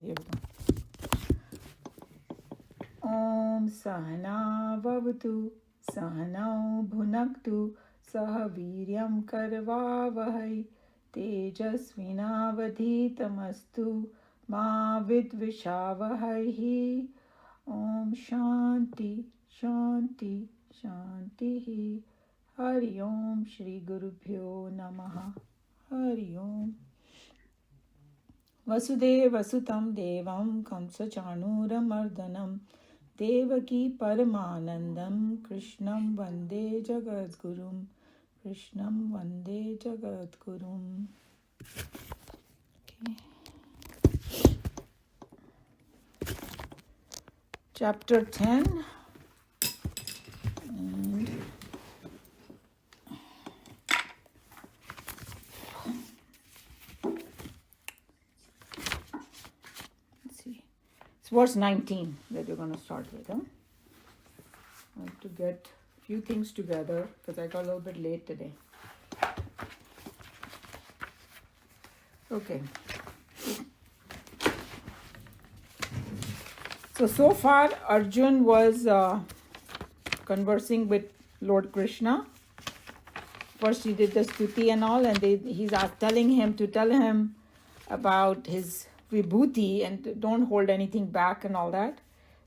Here we go. Om Sahana Vavatu Sahanau Bhunaktu Saha Viryam Karvavahai Tejasvinavadhitamastu Ma Vidvishavahai. Om Shanti Shanti Shanti. Hari Om Shri Gurubhyo Namaha. Hari Om. Vasudeva Sutam Devam Kamsachanuramardanam Devaki Paramanandam Krishnam Vande Jagadgurum. Krishnam Vande Jagadgurum. Okay. Chapter 10. And it's verse 19 that we're going to start with. I have to get a few things together because I got a little bit late today. Okay. So far Arjun was conversing with Lord Krishna. First he did the stuti and all, and he's telling him to tell him about his vibhuti and don't hold anything back and all that.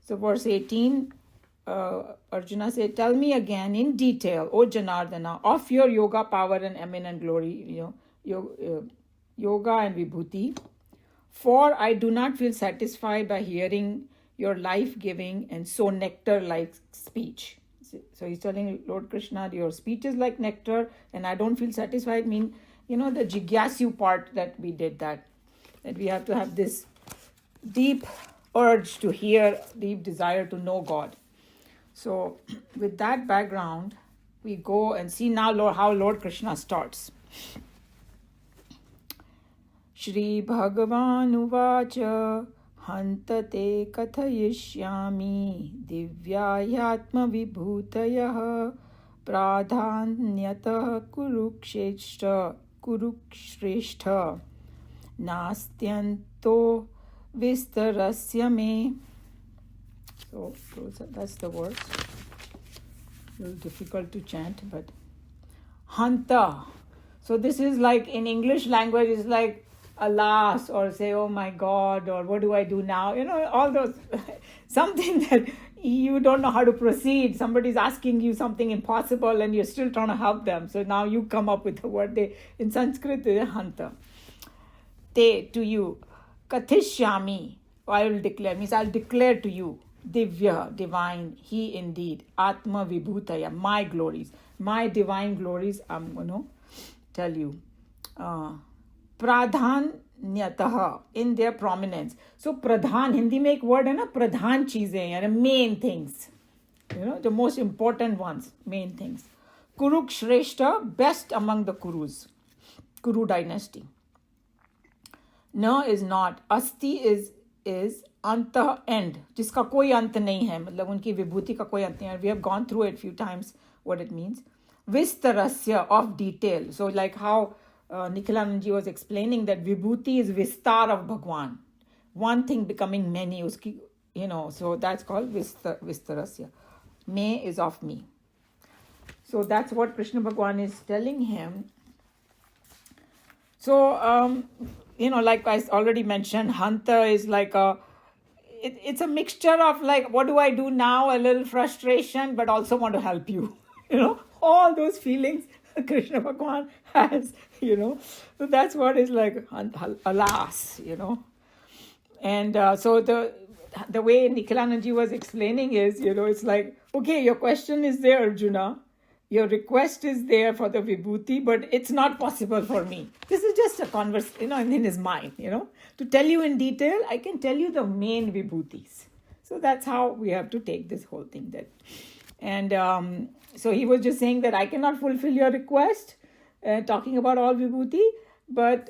So verse 18, Arjuna said, tell me again in detail, O Janardana, of your yoga power and eminent glory, yoga and vibhuti. For I do not feel satisfied by hearing your life-giving and so nectar-like speech. So he's telling Lord Krishna, your speech is like nectar and I don't feel satisfied. The jigyasu part that we did, that we have to have this deep urge to hear, deep desire to know God. So with that background, we go and see now how Lord Krishna starts. Shri Bhagavan Uvacha Hantate Kathayishyami Divyayatma Vibhutayah Pradhanyatah Kurukshrestha Nastyanto Vistarasya Me. So that's the words. A little difficult to chant, but Hanta. So this is like in English language is like alas, or say, oh my God, or what do I do now? All those, something that you don't know how to proceed. Somebody's asking you something impossible and you're still trying to help them. So now you come up with the word. In Sanskrit, is hanta. Te, to you. Kathishyami, I will declare, means I'll declare to you. Divya, divine, he indeed. Atma vibhutaya, my glories. My divine glories, I'm going to tell you. Pradhanyatah, in their prominence. So pradhan, Hindi mein ek word hai na, pradhan cheezein, main things. The most important ones, main things. Kurukshrestha, best among the Kurus. Kuru dynasty. Na is not. Asti is anta, end. Jiska koi ant nahi hai. Matlab unki vibhuti ka koi ant nahi hai. We have gone through it a few times, what it means. Vistarasya, of detail. So like how Nikhilananji was explaining that vibhuti is vistar of Bhagwan. One thing becoming many, uski, so that's called vistarasya. Me is of me. So that's what Krishna Bhagwan is telling him. So, like I already mentioned, Hanta is like it's a mixture of like, what do I do now? A little frustration, but also want to help you. All those feelings Krishna Bhagwan has, So that's what is like, alas, And so the way Nikhilananji was explaining is, it's like, okay, your question is there, Arjuna. Your request is there for the vibhuti, but it's not possible for me. This is just a conversation, in his mind, To tell you in detail, I can tell you the main vibhutis. So that's how we have to take this whole thing. And so he was just saying that I cannot fulfill your request, talking about all vibhuti, but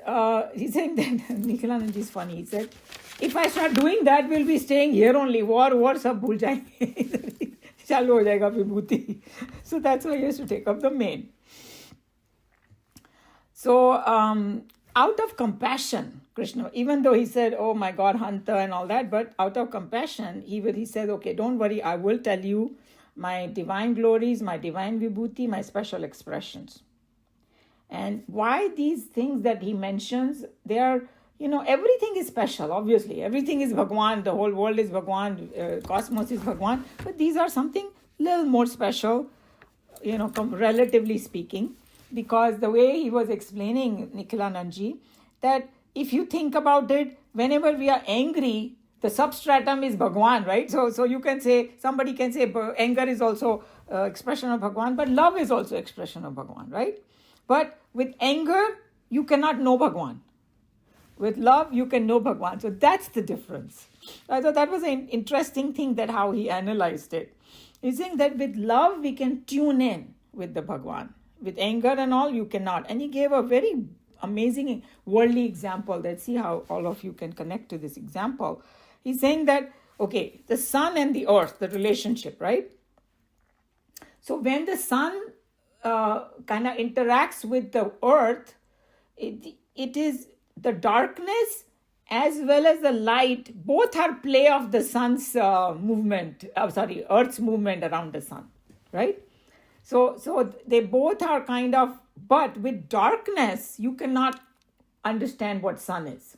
he's saying that, Nikhilananji is funny, he said, if I start doing that, we'll be staying here only. War, sab bhul jayenge. Chalu ho jayega vibhuti. So that's why he has to take up the main. So out of compassion, Krishna, even though he said, oh my God, Hanta and all that, but out of compassion, he said, okay, don't worry, I will tell you my divine glories, my divine vibhuti, my special expressions. And why these things that he mentions, they are, everything is special, obviously. Everything is Bhagwan, the whole world is Bhagwan, cosmos is Bhagwan. But these are something little more special, relatively speaking. Because the way he was explaining, Nikhilanandji, that if you think about it, whenever we are angry, the substratum is Bhagwan, right? So you can say, somebody can say anger is also expression of Bhagwan, but love is also expression of Bhagwan, right? But with anger, you cannot know Bhagwan. With love, you can know Bhagwan. So that's the difference. I thought that was an interesting thing, that how he analyzed it. He's saying that with love, we can tune in with the Bhagwan. With anger and all, you cannot. And he gave a very amazing worldly example. Let's see how all of you can connect to this example. He's saying that, okay, the sun and the earth, the relationship, right? So when the sun kind of interacts with the earth, it is the darkness as well as the light, both are play of the sun's Earth's movement around the sun, right? So they both are kind of, but with darkness, you cannot understand what sun is.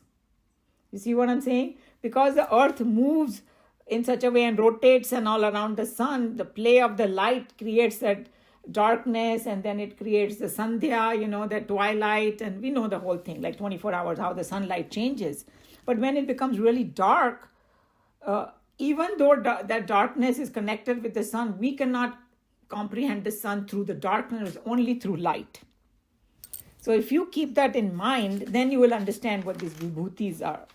You see what I'm saying? Because the earth moves in such a way and rotates and all around the sun, the play of the light creates that darkness, and then it creates the sandhya, the twilight, and we know the whole thing, like 24 hours, how the sunlight changes. But when it becomes really dark, even though that darkness is connected with the sun, we cannot comprehend the sun through the darkness, only through light. So if you keep that in mind, then you will understand what these vibhutis are,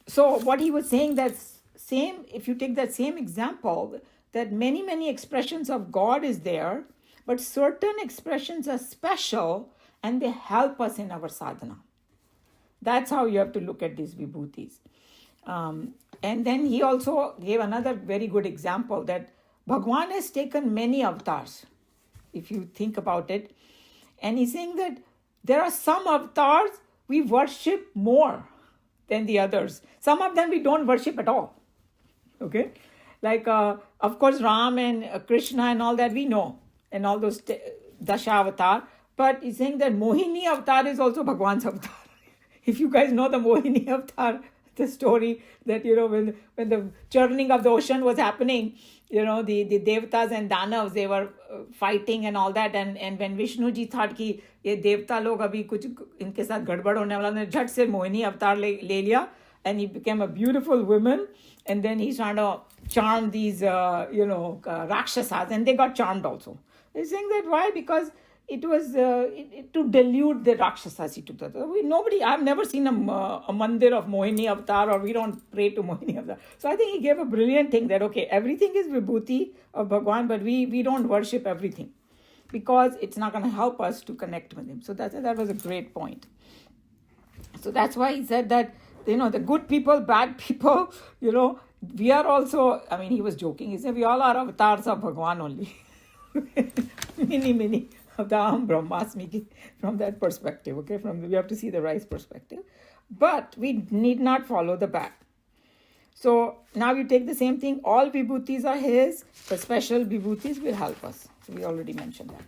So what he was saying, if you take that same example, that many expressions of God is there, but certain expressions are special and they help us in our sadhana. That's how you have to look at these vibhutis. And then he also gave another very good example, that Bhagwan has taken many avatars, if you think about it. And he's saying that there are some avatars we worship more than the others. Some of them we don't worship at all. Okay? Like, of course, Ram and Krishna and all that we know, and all those Dasha avatar. But he's saying that Mohini avatar is also Bhagwan's avatar. If you guys know the Mohini avatar, the story that, when the churning of the ocean was happening, the Devatas and Danavs, they were fighting and all that. And when Vishnu ji thought कि ये देवता लोग अभी कुछ इनके साथ गड़बड़ होने वाला, ने झट से मोहिनी अवतार ले लिया, and he became a beautiful woman. And then he's trying to charm these, Rakshasas, and they got charmed also. He's saying that why? Because it was to delude the Rakshasas. He took that. I've never seen a mandir of Mohini Avatar, or we don't pray to Mohini Avatar. So I think he gave a brilliant thing that, okay, everything is vibhuti of Bhagwan, but we don't worship everything because it's not going to help us to connect with him. So that was a great point. So that's why he said that, the good people, bad people, we are also, he was joking. He said, we all are avatars of Bhagwan only. Many of the Aham Brahmasmi from that perspective, okay? We have to see the right perspective. But we need not follow the bad. So now you take the same thing. All vibhutis are his. The special vibhutis will help us. So we already mentioned that.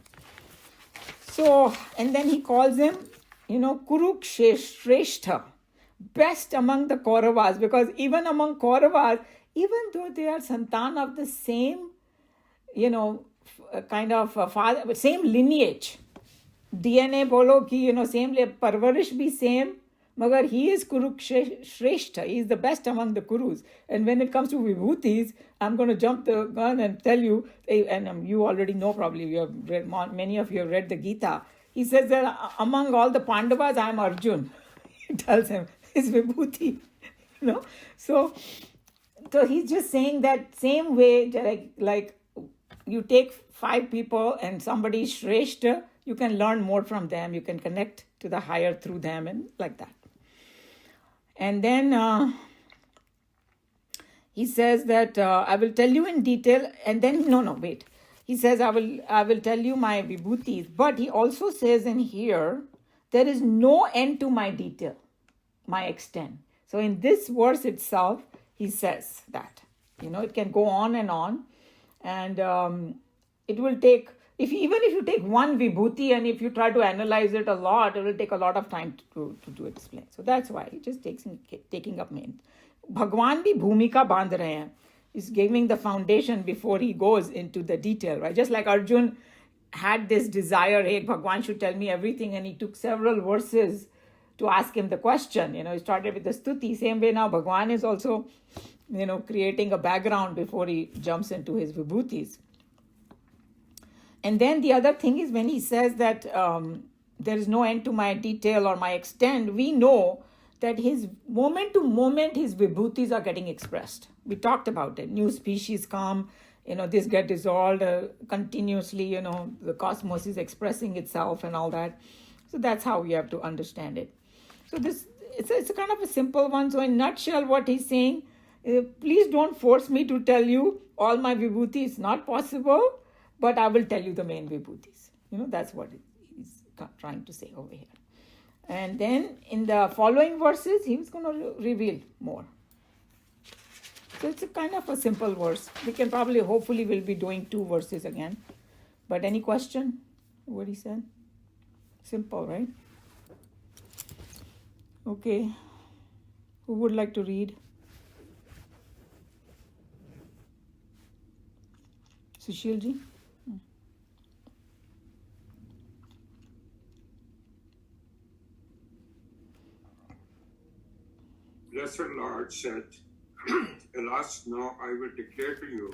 So, and then he calls him, Kurukshreshtha, best among the Kauravas, because even among Kauravas, even though they are santan of the same, kind of father, same lineage, DNA bolo ki, same parvarish bhi same, magar he is Kurukshreshtha, he is the best among the Kurus. And when it comes to vibhutis, I'm going to jump the gun and tell you, and you already know probably, you have read, many of you have read the Gita. He says that among all the Pandavas, I am Arjuna. He tells him, his vibhuti, So he's just saying that same way, like you take 5 people and somebody is Shrestha, you can learn more from them. You can connect to the higher through them and like that. And then he says that I will tell you in detail. And then, wait. he says, I will tell you my vibhutis. But he also says in here, there is no end to my detail, my extent. So in this verse itself, he says that, it can go on. And it will take, even if you take one vibhuti and if you try to analyze it a lot, it will take a lot of time to explain. So that's why it just taking up main. Bhagwan bhi bhumika bandh rahe hain. He's giving the foundation before he goes into the detail, right? Just like Arjun had this desire, hey, Bhagwan should tell me everything, and he took several verses to ask him the question. He started with the stuti. Same way now, Bhagwan is also, creating a background before he jumps into his vibhutis. And then the other thing is when he says that there is no end to my detail or my extent, we know that his moment to moment, his vibhutis are getting expressed. We talked about it. New species come, this get dissolved continuously, the cosmos is expressing itself and all that. So that's how we have to understand it. So it's a kind of a simple one. So in a nutshell, what he's saying, please don't force me to tell you all my vibhutis. It's not possible, but I will tell you the main vibhutis. That's what he's trying to say over here. And then in the following verses, he was going to reveal more. So it's a kind of a simple verse. We can hopefully we'll be doing 2 verses again. But any question? What he said? Simple, right? Okay. Who would like to read? Sushilji? Blessed Lord said, Alas, now I will declare to you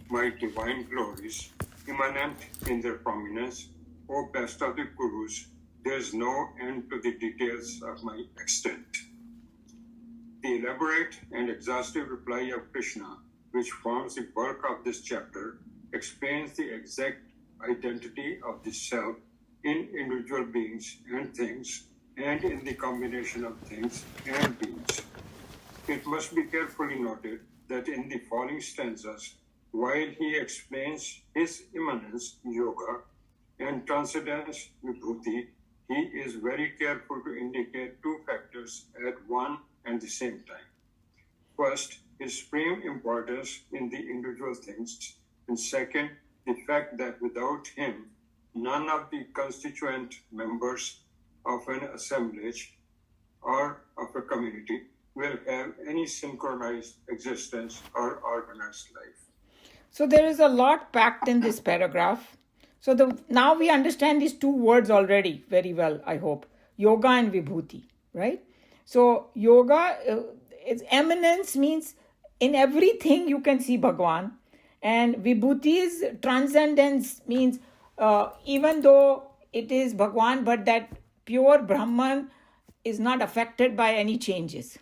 my divine glories, immanent in their prominence. O best of the Gurus, there is no end to the details of my extent. The elaborate and exhaustive reply of Krishna, which forms the bulk of this chapter, explains the exact identity of the self in individual beings and things, and in the combination of things and beings. It must be carefully noted that in the following stanzas, while he explains his immanence, yoga, and transcendence, vibhuti, he is very careful to indicate 2 factors at one and the same time. First, his supreme importance in the individual things, and second, the fact that without him, none of the constituent members of an assemblage or of a community will have any synchronized existence or organized life. So there is a lot packed in this paragraph. So now we understand these 2 words already very well, I hope. Yoga and vibhuti, right? So yoga, its eminence means in everything you can see Bhagwan. And vibhuti's transcendence means even though it is Bhagwan, but that pure Brahman is not affected by any changes.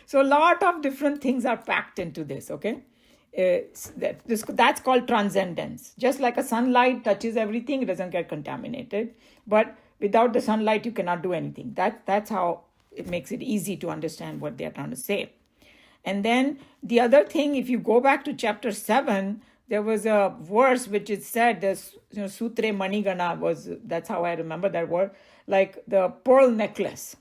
So a lot of different things are packed into this, okay? That's called transcendence. Just like a sunlight touches everything, it doesn't get contaminated. But without the sunlight, you cannot do anything. That's how it makes it easy to understand what they're trying to say. And then the other thing, if you go back to chapter 7, there was a verse which it said, Sutre Manigana that's how I remember that word, like the pearl necklace.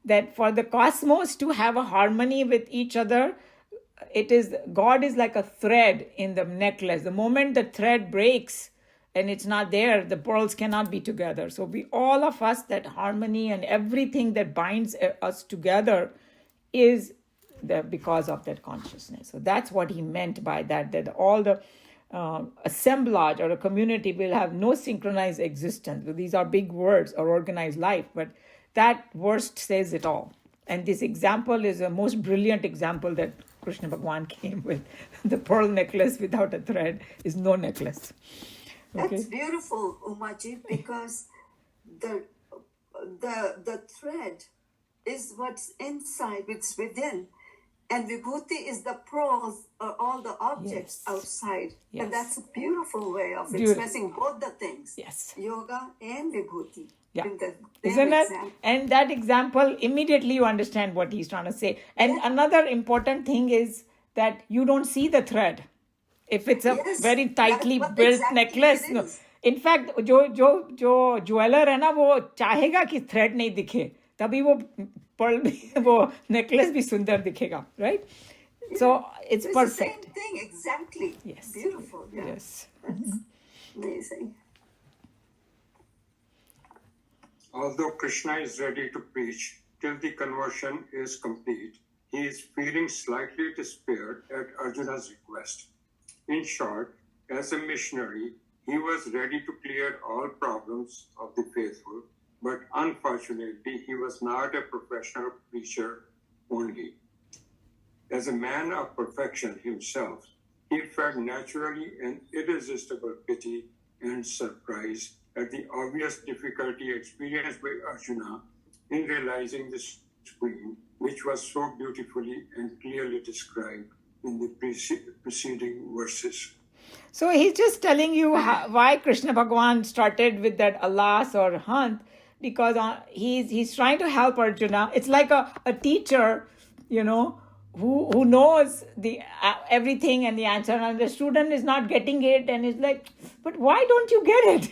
That for the cosmos to have a harmony with each other, God is like a thread in the necklace. The moment the thread breaks and it's not there, the pearls cannot be together. So all of us, that harmony and everything that binds us together is because of that consciousness. So that's what he meant by that all the assemblage or a community will have no synchronized existence. These are big words, or organized life, but that verse says it all. And this example is a most brilliant example that Krishna Bhagwan came with. The pearl necklace without a thread is no necklace. Okay? That's beautiful, Umaji, because the thread is what's inside, it's within. And vibhuti is the pearls or all the objects outside. Yes. And that's a beautiful way of expressing both the things. Yes. Yoga and vibhuti. Yeah. Isn't it? And that example, immediately you understand what he's trying to say. And another important thing is that you don't see the thread. If it's a Yes, very that's tightly what built exactly necklace, it no. is. In fact, जो jeweller है ना वो चाहेगा कि thread नहीं दिखे, तभी वो पर्ल भी वो नेकलेस भी सुंदर दिखेगा, right? Yeah. So it's It's the same perfect. thing, exactly. Yes. Beautiful, yeah. Yes. That's amazing. Although Krishna is ready to preach till the conversion is complete, he is feeling slightly despaired at Arjuna's request. In short, as a missionary, he was ready to clear all problems of the faithful, but unfortunately, he was not a professional preacher only. As a man of perfection himself, he felt naturally an irresistible pity and surprise at the obvious difficulty experienced by Arjuna in realizing the supreme, which was so beautifully and clearly described in the preceding verses. So he's just telling you why Krishna Bhagwan started with that alas or hant, because he's trying to help Arjuna. It's like a teacher, who knows the everything and the answer, and the student is not getting it, and is like, but why don't you get it?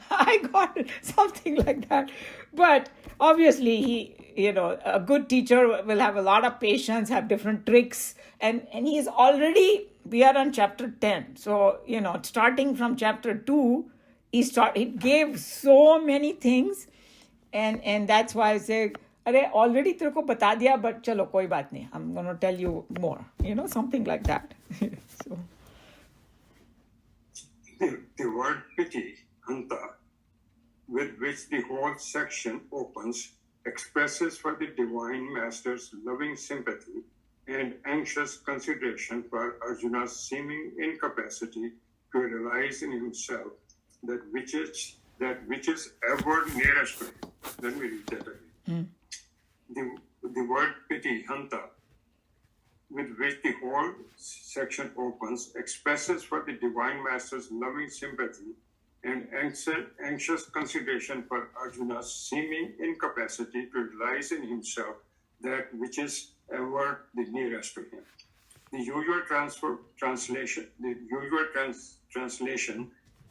I got it, something like that. But obviously a good teacher will have a lot of patience, have different tricks, and he's already, we are on chapter 10. So, starting from chapter 2, he gave so many things, and that's why I say, अरे already तेरे को बता दिया, but चलो कोई बात नहीं, I'm going to tell you more, something like that. So. The word pity, hanta, with which the whole section opens, expresses for the Divine Master's loving sympathy and anxious consideration for Arjuna's seeming incapacity to realize in himself that which is ever nearest to him. Let me read that again. The word piti, hanta, with which the whole section opens, expresses for the Divine Master's loving sympathy and anxious consideration for Arjuna's seeming incapacity to realize in himself that which is ever the nearest to him. The usual translation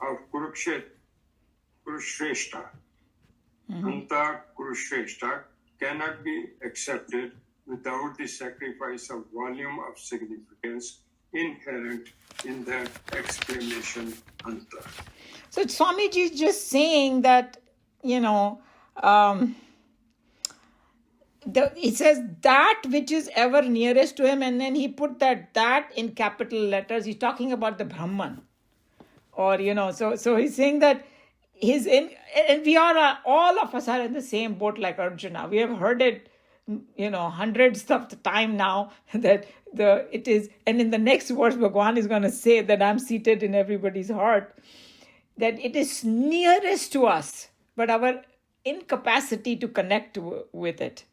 of Kurushreshta, Anta Kurushreshta, cannot be accepted without the sacrifice of volume of significance inherent in that exclamation Anta. So Swamiji is just saying that, he says that which is ever nearest to him, and then he put that in capital letters. He's talking about the Brahman. Or, so he's saying that and we are, all of us are in the same boat like Arjuna. We have heard it, hundreds of the time now, that it is, and in the next verse, Bhagwan is going to say that I'm seated in everybody's heart, that it is nearest to us, but our incapacity to connect with it,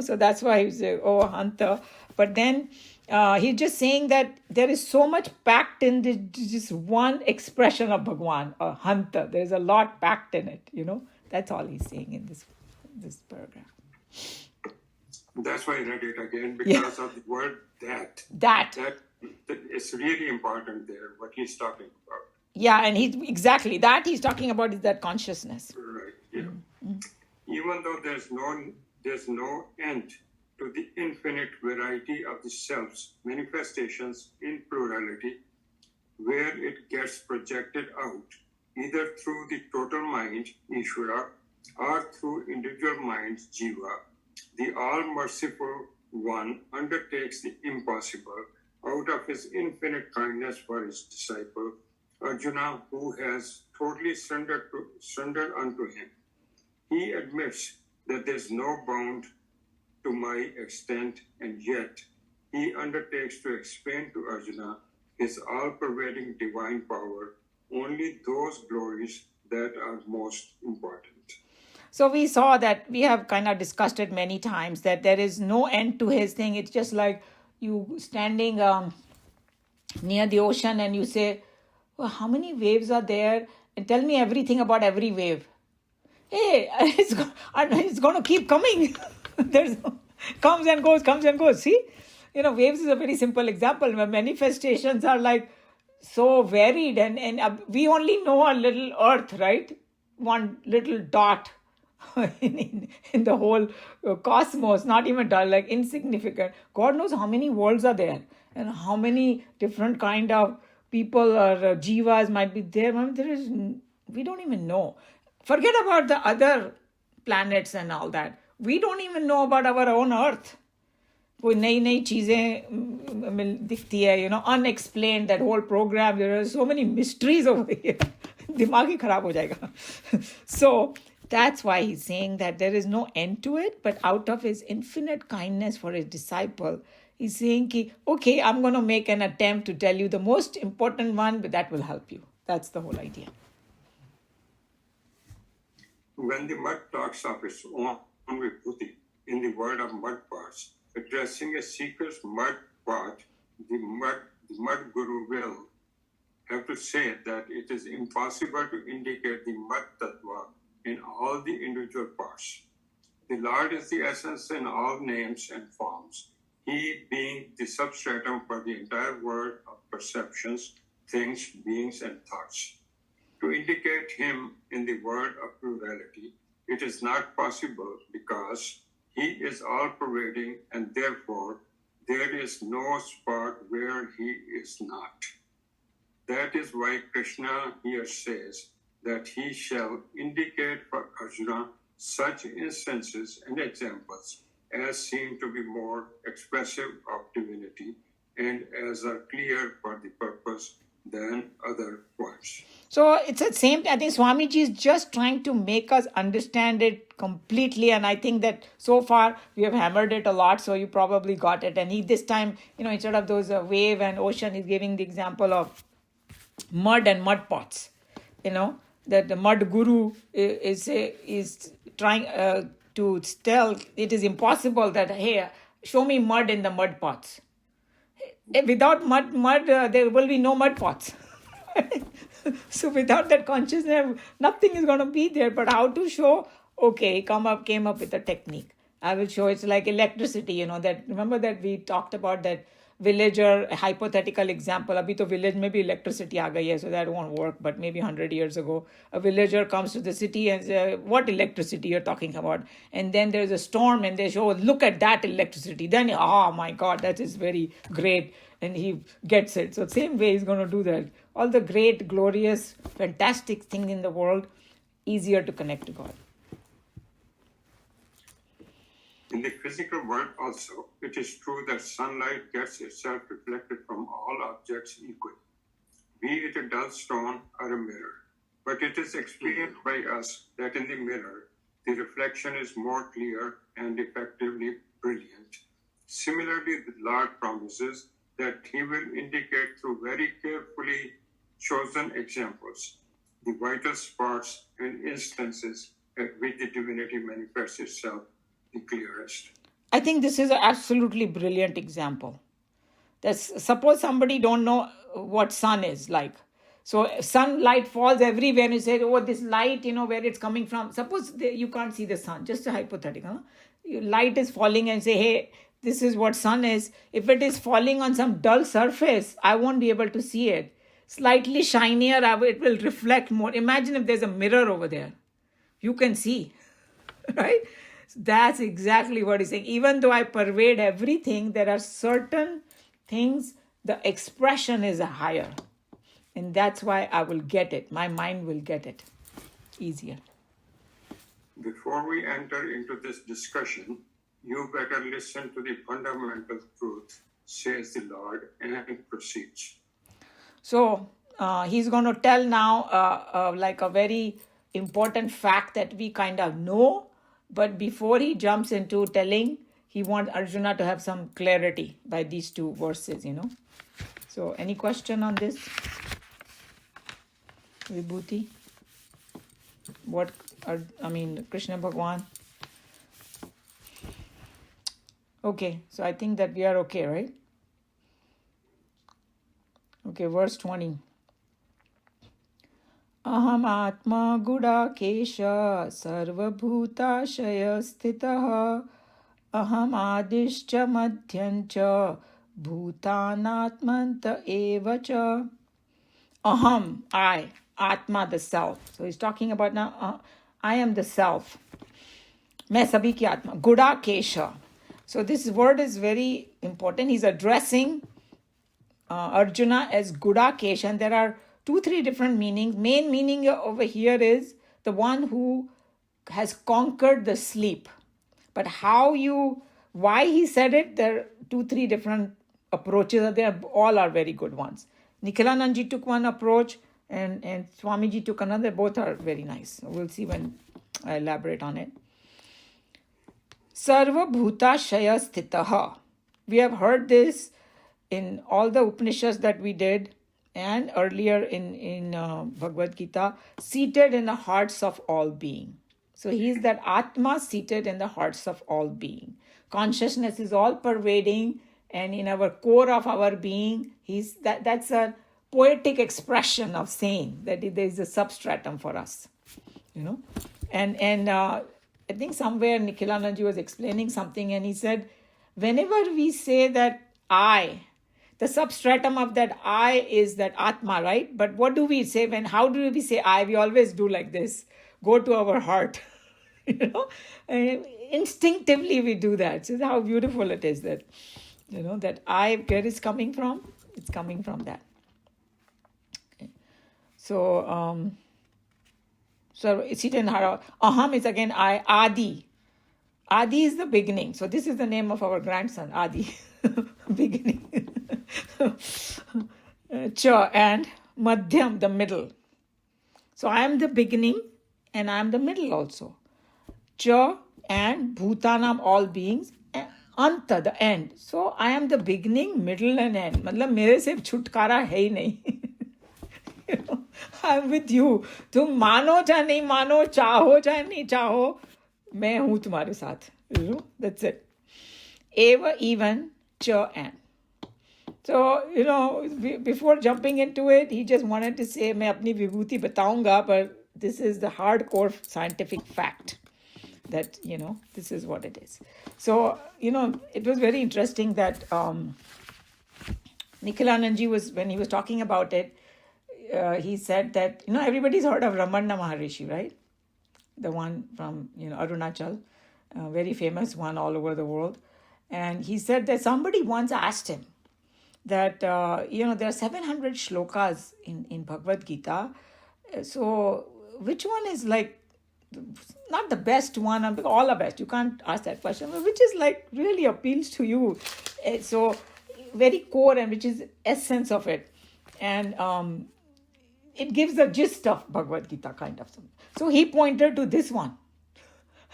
so that's why he says, oh, Hanta. But then he's just saying that there is so much packed in this one expression of Bhagwan, Hanta. There's a lot packed in it, That's all he's saying in this paragraph. That's why I read it again, because of the word that. That is really important there, what he's talking about. Yeah, and he's talking about is that consciousness. Right, yeah. Even though there's no end to the infinite variety of the self's manifestations in plurality, where it gets projected out, either through the total mind, Ishvara, or through individual minds, Jiva, the all-merciful one undertakes the impossible out of his infinite kindness for his disciple, Arjuna, who has totally surrendered unto him. He admits that there is no bound to my extent, and yet he undertakes to explain to Arjuna his all-pervading divine power, only those glories that are most important. So we saw that, we have kind of discussed it many times, that there is no end to his thing. It's just like you standing near the ocean and you say, well, how many waves are there? And tell me everything about every wave. Hey, it's going to keep coming. There's comes and goes. See? Waves is a very simple example where manifestations are like so varied, and we only know a little earth, right? One little dot in the whole cosmos, not even dot, like insignificant. God knows how many worlds are there and how many different kind of people or jivas might be there. I mean, we don't even know. Forget about the other planets and all that. We don't even know about our own earth. कोई नई नई चीज़ें दिखती है, unexplained, that whole program, there are so many mysteries over here. दिमाग ही खराब हो जाएगा. So that's why he's saying that there is no end to it, but out of his infinite kindness for his disciple, he's saying, okay, I'm going to make an attempt to tell you the most important one, but that will help you. That's the whole idea. When the mud talks of its own vibhuti in the word of mud parts, addressing a seeker's mud part, the mud guru will have to say that it is impossible to indicate the mud tattva in all the individual parts. The Lord is the essence in all names and forms, He being the substratum for the entire world of perceptions, things, beings, and thoughts. To indicate Him in the word of plurality, it is not possible because He is all-pervading, and therefore there is no spot where He is not. That is why Krishna here says that He shall indicate for Arjuna such instances and examples as seem to be more expressive of divinity and as are clear for the purpose than other points. So it's the same. I think Swamiji is just trying to make us understand it completely, and I think that so far we have hammered it a lot, so you probably got it. And he this time, instead of those wave and ocean, he's giving the example of mud and mud pots. That the mud guru is trying to tell it is impossible that, hey, show me mud in the mud pots. Without mud, there will be no mud pots. So without that consciousness, nothing is going to be there. But how to show? Okay, he came up with a technique. I will show. It's like electricity. That remember that we talked about that villager hypothetical example. Abhi to village mein bhi electricity aa gayi hai, so that won't work. But maybe 100 years ago, a villager comes to the city and says, "What electricity you're talking about?" And then there's a storm, and they show, "Look at that electricity." Then, oh my God, that is very great. And he gets it. So same way he's going to do that. All the great, glorious, fantastic thing in the world, easier to connect to God. In the physical world also, it is true that sunlight gets itself reflected from all objects equally, be it a dull stone or a mirror. But it is experienced by us that in the mirror, the reflection is more clear and effectively brilliant. Similarly, the Lord promises that He will indicate through very carefully chosen examples the vital spots and instances at which the divinity manifests itself the clearest. I think this is an absolutely brilliant example. Suppose somebody don't know what sun is like. So sunlight falls everywhere and you say, oh, this light, where it's coming from. Suppose you can't see the sun, just a hypothetical. Light is falling and say, hey, this is what sun is. If it is falling on some dull surface, I won't be able to see it. Slightly shinier, it will reflect more. Imagine if there's a mirror over there. You can see, right? That's exactly what he's saying. Even though I pervade everything, there are certain things, the expression is higher. And that's why I will get it. My mind will get it easier. Before we enter into this discussion, you better listen to the fundamental truth, says the Lord, and proceeds. So he's going to tell now like a very important fact that we kind of know. But before he jumps into telling, he wants Arjuna to have some clarity by these two verses, So any question on this? Vibhuti? Krishna Bhagwan? Okay, so I think that we are okay, right? Okay, verse 20. Aham atma gudakesha sarvabhutashaya sthitah aham adishcha madhyancha bhutanatmanta eva cha. Aham, I, Atma, the self. So he's talking about now, I am the self. मैं सभी की आत्मा. Guda Kesha. So this word is very important. He's addressing Arjuna as Guda Kesha. And there are 2-3 different meanings. Main meaning over here is the one who has conquered the sleep. But why he said it, there are 2-3 different approaches. They all are very good ones. Nikhilanandji took one approach and Swamiji took another. Both are very nice. We'll see when I elaborate on it. Sarva Bhuta Shaya Sthitaha. We have heard this in all the Upanishads that we did and earlier in Bhagavad Gita, seated in the hearts of all being. So he is that Atma seated in the hearts of all being. Consciousness is all pervading, and in our core of our being, that's a poetic expression of saying that there is a substratum for us, And I think somewhere Nikhilanandji was explaining something, and he said, whenever we say that I, the substratum of that I is that Atma, right? But what do we say how do we say I? We always do like this, go to our heart, And instinctively we do that. So how beautiful it is that, that I, where it's coming from? It's coming from that. Okay. So, Aham is again I, Adi. Adi is the beginning. So this is the name of our grandson, Adi. Beginning. Cha and Madhyam, the middle. So I am the beginning and I am the middle also. Cha and Bhutanam, all beings. Anta, the end. So I am the beginning, middle and end. मतलब मेरे से छुटकारा है ही नहीं. I'm with you. तुम मानो चाहे नहीं मानो, चाहो चाहे नहीं चाहो, मैं हूँ तुम्हारे साथ. That's it. Eva, even, cha, and. So, before jumping into it, he just wanted to say, मैं अपनी विभूति बताऊंगा, but this is the hardcore scientific fact that, this is what it is. So, it was very interesting that Nikhilanandji when he was talking about it, he said that, everybody's heard of Ramana Maharishi, right? The one from, Arunachal, very famous one all over the world. And he said that somebody once asked him that, there are 700 shlokas in Bhagavad Gita. So which one is not the best one, all are best. You can't ask that question, but which is really appeals to you. So very core and which is essence of it. And it gives the gist of Bhagavad Gita kind of something. So he pointed to this one.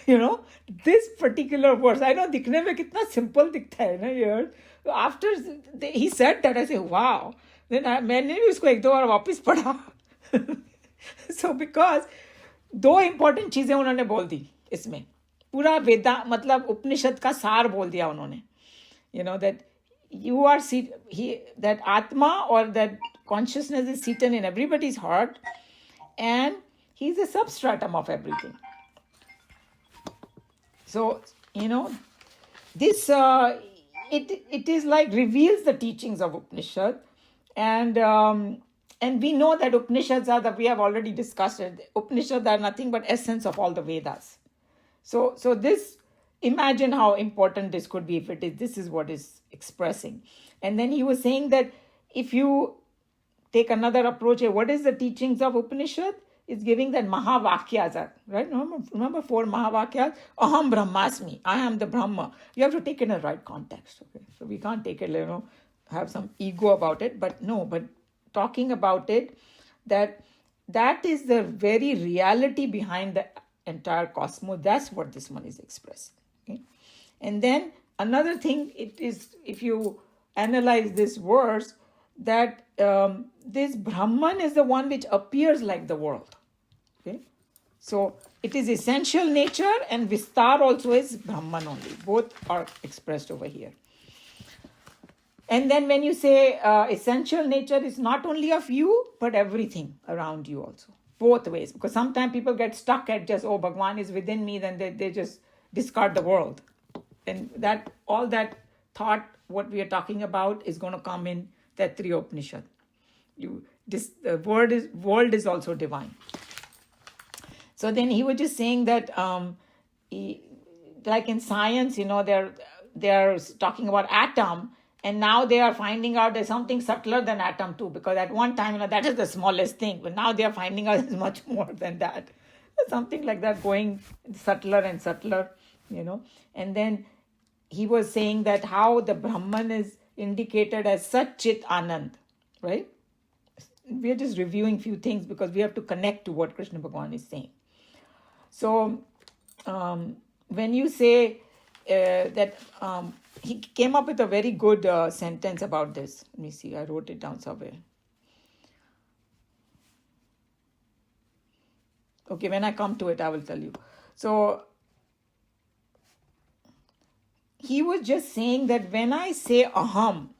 This particular verse. I know दिखने में कितना simple दिखता है ना यार. After he said that, I said, wow. Then मैंने भी उसको 1-2 बार वापस पढ़ा. So because 2 important चीजें उन्होंने बोल दी इसमें. पूरा वेदा मतलब उपनिषद का सार बोल दिया उन्होंने. That you are that Atma or that consciousness is seated in everybody's heart, and he's the substratum of everything. So, this, it is reveals the teachings of Upanishad. And we know that Upanishads we have already discussed it. Upanishads are nothing but essence of all the Vedas. So this, imagine how important this could be if it is, this is what is expressing. And then he was saying that if you take another approach, what is the teachings of Upanishad? It's giving that Mahavakyas, right? Remember 4 Mahavakyas? Aham Brahmasmi. I am the Brahma. You have to take it in the right context. Okay, so we can't take it, have some ego about it. But talking about it, that is the very reality behind the entire cosmos. That's what this one is expressing. Okay? And then another thing, it is, if you analyze this verse, that this Brahman is the one which appears like the world. Okay, so it is essential nature, and Vistar also is Brahman only. Both are expressed over here. And then when you say essential nature is not only of you, but everything around you also. Both ways. Because sometimes people get stuck at just, Bhagwan is within me, then they just discard the world. And that all that thought, what we are talking about, is going to come in Taittiriya Upanishad. The world is also divine. So then he was just saying that, like in science, they're talking about atom, and now they are finding out there's something subtler than atom too, because at one time, that is the smallest thing, but now they are finding out it's much more than that. Something like that, going subtler and subtler, And then he was saying that how the Brahman is indicated as Sat Chit Anand, right? We are just reviewing few things because we have to connect to what Krishna Bhagavan is saying. So when you say that he came up with a very good sentence about this. Let me see, I wrote it down somewhere. Okay, when I come to it, I will tell you. So he was just saying that when I say aham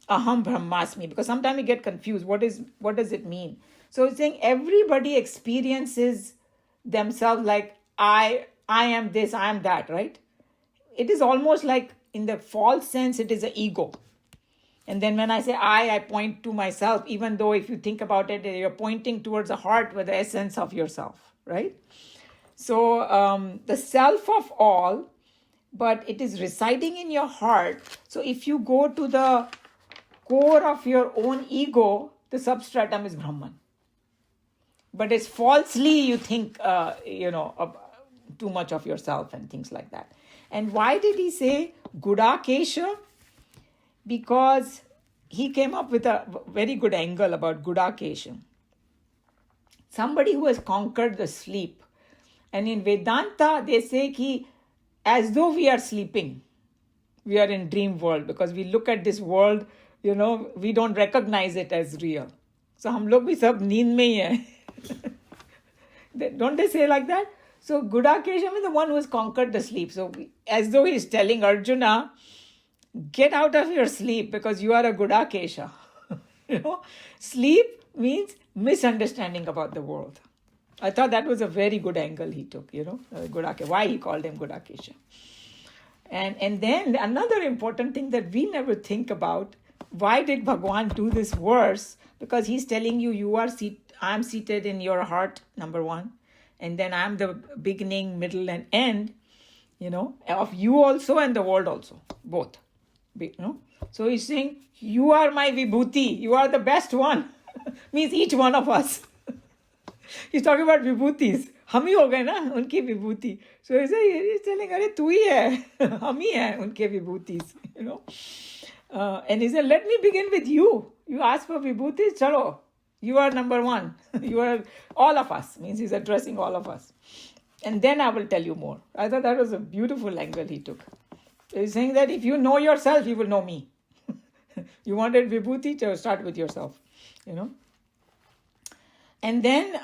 brahmasmi, because sometimes we get confused. What does it mean? So he's saying everybody experiences themselves like I am this, I am that, right? It is almost like, in the false sense, it is an ego. And then when I say I point to myself, even though if you think about it, you're pointing towards the heart with the essence of yourself, right? So the self of all, but it is residing in your heart. So if you go to the core of your own ego, the substratum is Brahman. But it's falsely you think, too much of yourself and things like that. And why did he say Gudakesha? Because he came up with a very good angle about Gudakesha. Somebody who has conquered the sleep. And in Vedanta, they say as though we are sleeping, we are in dream world, because we look at this world, we don't recognize it as real. So hum log bhi sab neend mein hi hai. Don't they say like that? So Gudakesha is the one who has conquered the sleep. So as though he's telling Arjuna, get out of your sleep because you are a Gudakesha. Sleep means misunderstanding about the world. I thought that was a very good angle he took, Gudakesha, why he called him Gudakesha. And then another important thing that we never think about, why did Bhagwan do this verse? Because he's telling you I'm seated in your heart, number one. And then I'm the beginning, middle, and end, of you also and the world also, both. So he's saying, you are my vibhuti, you are the best one. Means each one of us. He's talking about vibhutis. हम ही हो गए ना उनकी विभूति. So he's telling, अरे तू ही है, हम ही हैं उनके विभूतिस, And he said, let me begin with you. You ask for vibhutis, chalo. You are number one. You are all of us. Means he's addressing all of us. And then I will tell you more. I thought that was a beautiful angle he took. He's saying that if you know yourself, you will know me. You wanted vibhuti, so start with yourself. And then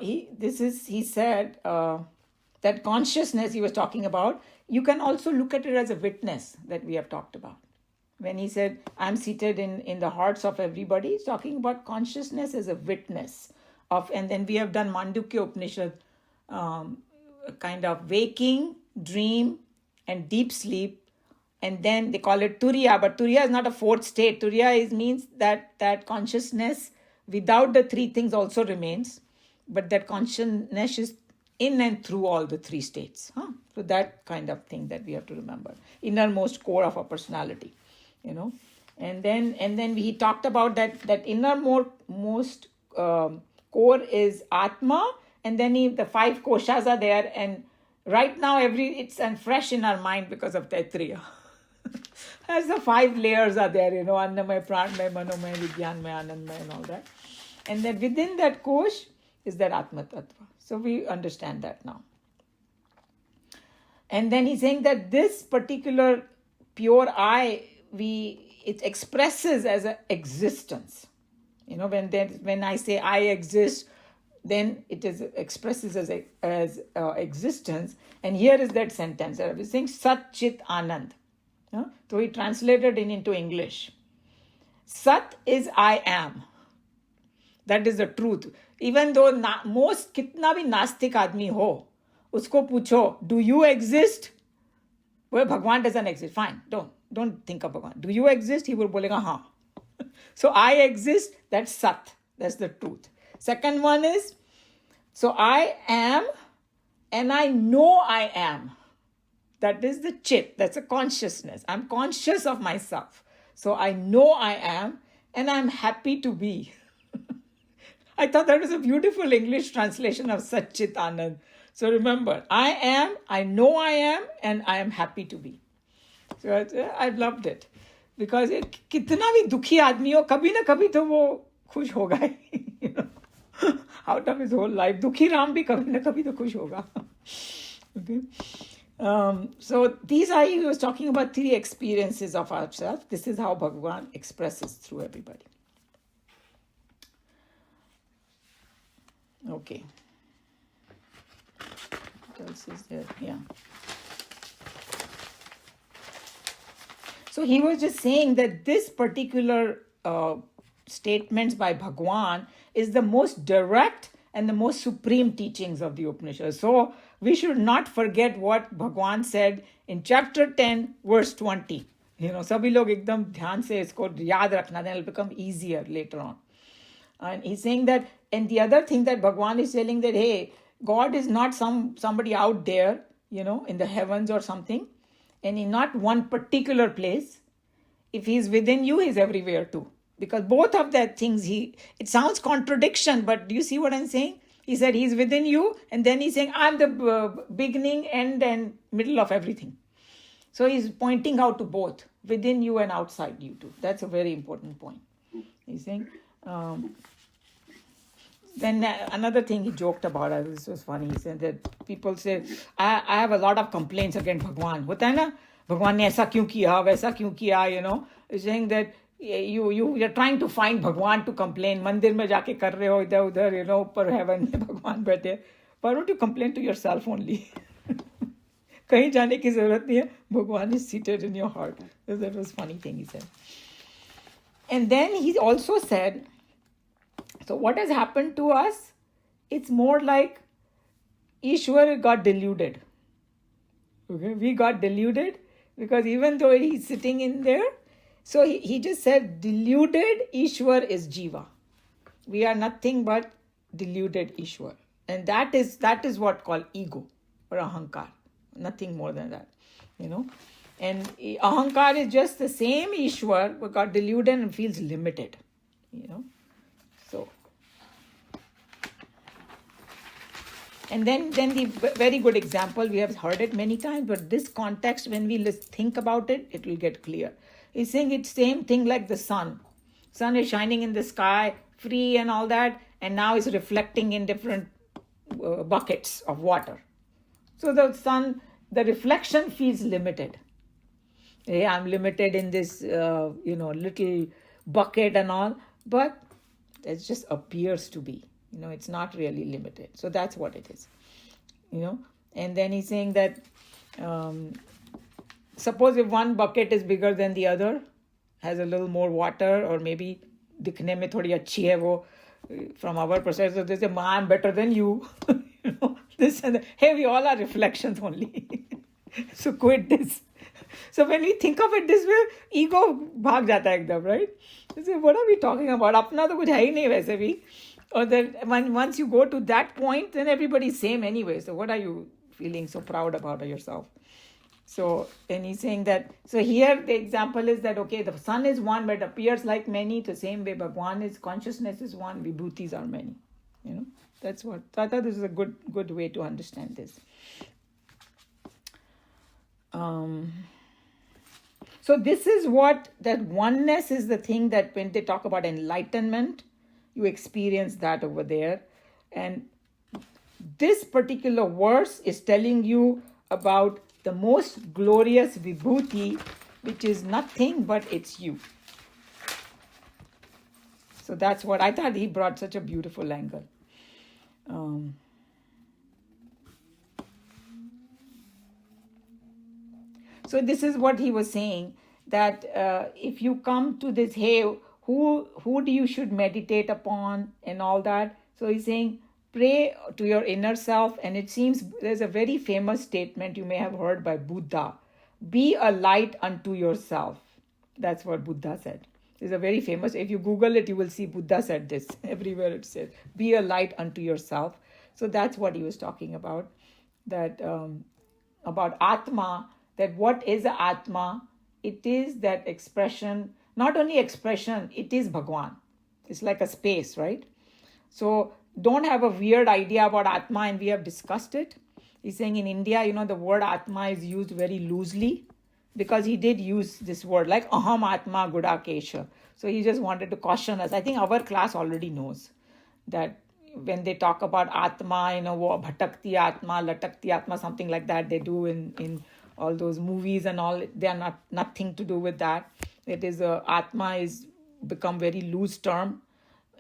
he said that consciousness he was talking about, you can also look at it as a witness that we have talked about. When he said, I'm seated in the hearts of everybody, he's talking about consciousness as a witness of, and then we have done Mandukya Upanishad, kind of waking, dream, and deep sleep. And then they call it Turiya, but Turiya is not a fourth state. Turiya means that consciousness without the three things also remains, but that consciousness is in and through all the three states. So that kind of thing that we have to remember. Innermost core of our personality, And then he talked about that innermost core is Atma, and then the five koshas are there, and right now it's fresh in our mind because of Taittiriya. As the five layers are there, Annamay, Pranmay, Manomay, Vigyanmay, Anandmay, and all that. And then within that kosh is that Atma Tattva. So we understand that now. And then he's saying that this particular pure I, it expresses as an existence. When I say I exist, then it expresses as existence. And here is that sentence. I was saying Sat Chit Anand. So he translated it into English. Sat is I am. That is the truth. Even though most kitna bhi nastik aadmi ho, usko pucho, do you exist? Well, Bhagwan doesn't exist. Fine, don't think of Bhagwan. Do you exist? He will bolega ha. So I exist, that's Sat. That's the truth. Second one is, so I am and I know I am. That is the chit. That's a consciousness. I'm conscious of myself. So I know I am and I'm happy to be. I thought that was a beautiful English translation of Satchit Anand. So remember, I am, I know I am, and I am happy to be. So I loved it. Because कितना भी दुखी आदमी हो, कभी ना कभी तो वो खुश होगा ही. Out of his whole life. दुखी राम भी कभी ना कभी तो खुश होगा. Okay. So these are, he was talking about 3 experiences of ourselves. This is how Bhagavan expresses through everybody. Okay. What else is there? Yeah. So he was just saying that this particular statements by Bhagwan is the most direct and the most supreme teachings of the Upanishads. So we should not forget what Bhagwan said in chapter 10, verse 20. सभी लोग एकदम ध्यान से इसको याद रखना, then it'll become easier later on. And he's saying that, and the other thing that Bhagwan is telling that, hey, God is not somebody out there, in the heavens or something, and in not one particular place. If he's within you, he's everywhere too. Because both of that things, it sounds contradiction, but do you see what I'm saying? He said he's within you, and then he's saying, I'm the beginning, end, and middle of everything. So he's pointing out to both, within you and outside you too. That's a very important point. He's saying, then another thing he joked about, this was funny, he said that people say, I have a lot of complaints against Bhagwan. होता है ना, भगवान ने ऐसा क्यों किया, वैसा क्यों किया, He's saying that you're trying to find Bhagwan to complain. मंदिर में जाके कर रहे हो इधर उधर, ऊपर heaven में भगवान बैठे. Why don't you complain to yourself only? कहीं जाने की जरूरत नहीं है. Bhagwan is seated in your heart. That was funny thing he said. And then he also said, so what has happened to us? It's more like Ishwar got deluded. Okay, we got deluded because even though he's sitting in there, so he just said deluded Ishwar is Jiva. We are nothing but deluded Ishwar. And that is what called ego or ahankar. Nothing more than that. And ahankar is just the same Ishwar but got deluded and feels limited. So, and then the very good example, we have heard it many times, but this context, when we think about it, it will get clear. He's saying it's same thing like the sun. Sun is shining in the sky, free and all that, and now it's reflecting in different buckets of water. So the sun, the reflection feels limited. Hey, I'm limited in this, little bucket and all, but it just appears to be. It's not really limited. So that's what it is. And then he's saying that suppose if one bucket is bigger than the other, has a little more water, or maybe दिखने में थोड़ी अच्छी है वो, from our perspective, they say, I'm better than you. This and that. Hey, we all are reflections only. So quit this. So when we think of it this way, ego भाग जाता है एकदम, right? You say, what are we talking about? अपना तो कुछ है ही नहीं वैसे भी. Or that once you go to that point, then everybody's same anyway. So what are you feeling so proud about yourself? So, and he's saying that, so here the example is that, okay, the sun is one, but appears like many. The same way Bhagwan is, consciousness is one, vibhutis are many. That's what, so I thought this is a good way to understand this. So this is what, that oneness is the thing that when they talk about enlightenment, you experience that over there. And this particular verse is telling you about the most glorious vibhuti, which is nothing but it's you. So that's what I thought he brought such a beautiful angle. So this is what he was saying, that if you come to this, hey, who do you should meditate upon and all that. So he's saying, pray to your inner self. And it seems there's a very famous statement you may have heard by Buddha. be a light unto yourself. That's what Buddha said. It's a very famous, if you Google it, you will see Buddha said this. Everywhere it says, be a light unto yourself. So that's what he was talking about. That about Atma, that what is Atma? It is that expression, not only expression, it is Bhagwan. It's like a space, right? So don't have a weird idea about Atma, and we have discussed it. He's saying in India, the word Atma is used very loosely because he did use this word like Aham Atma Gudakesha. So he just wanted to caution us. I think our class already knows that when they talk about Atma, Bhatakti Atma, Latakti Atma, something like that, they do in all those movies and all. They are nothing to do with that. It is Atma is become very loose term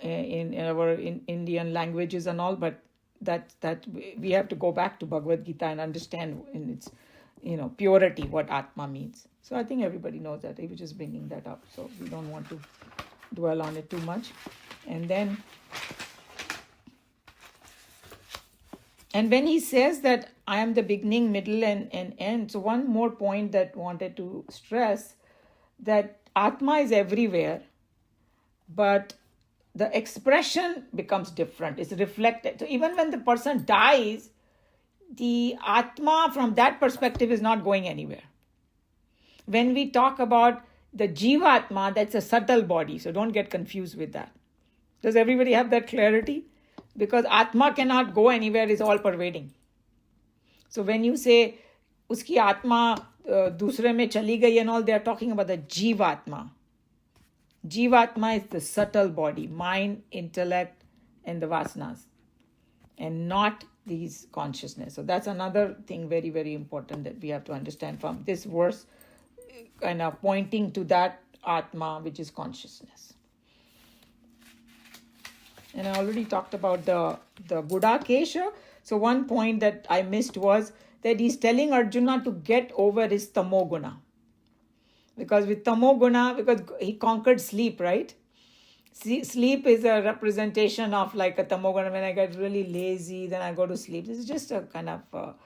in our Indian languages and all, but that we have to go back to Bhagavad Gita and understand in its purity what Atma means. So I think everybody knows that. He was just bringing that up, so we don't want to dwell on it too much. And when he says that I am the beginning, middle, and end, so one more point that wanted to stress, that Atma is everywhere, but the expression becomes different. It's reflected. So even when the person dies, the Atma from that perspective is not going anywhere. When we talk about the Jivatma, that's a subtle body. So don't get confused with that. Does everybody have that clarity? Because Atma cannot go anywhere, it's all pervading. So when you say, uski Atma dusre mein chali gayi and all, they are talking about the Jivatma. Jivatma is the subtle body, mind, intellect, and the vasanas, and not these consciousness. So that's another thing very, very important that we have to understand from this verse, kind of pointing to that Atma, which is consciousness. And I already talked about the Gudakesha. So one point that I missed was that he's telling Arjuna to get over his Tamoguna. Because with Tamoguna, because he conquered sleep, right? Sleep is a representation of like a Tamoguna. When I get really lazy, then I go to sleep. This is just a kind of